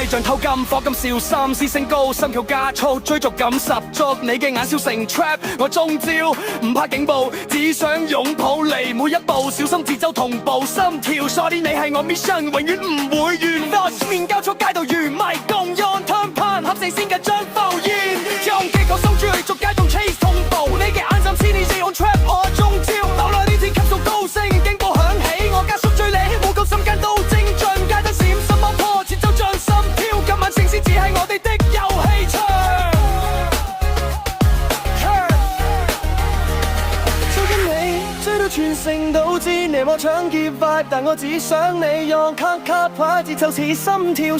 像偷金火咁笑，心思升高，心跳加速，追逐感十足。你嘅眼笑成 trap， 我中招，唔怕警報，只想擁抱你每一步，小心節奏同步，心跳。Shorty 你係我 mission， 永遠唔會完。Thoughts 面交錯街道如迷共用 turn pan， 合成先嘅將浮現，用激流收住逐街動 chase 同步。你嘅眼神似你 stay on trap， 我中招，留耐呢次級數高升，警報響起，我加速追你，冇夠心間都精進，街燈閃心魔破節奏像心跳，今晚城市只係我哋的遊戲場。追緊你，追到全城都知，你我搶劫快，但我只想你用卡卡牌，節奏似心跳。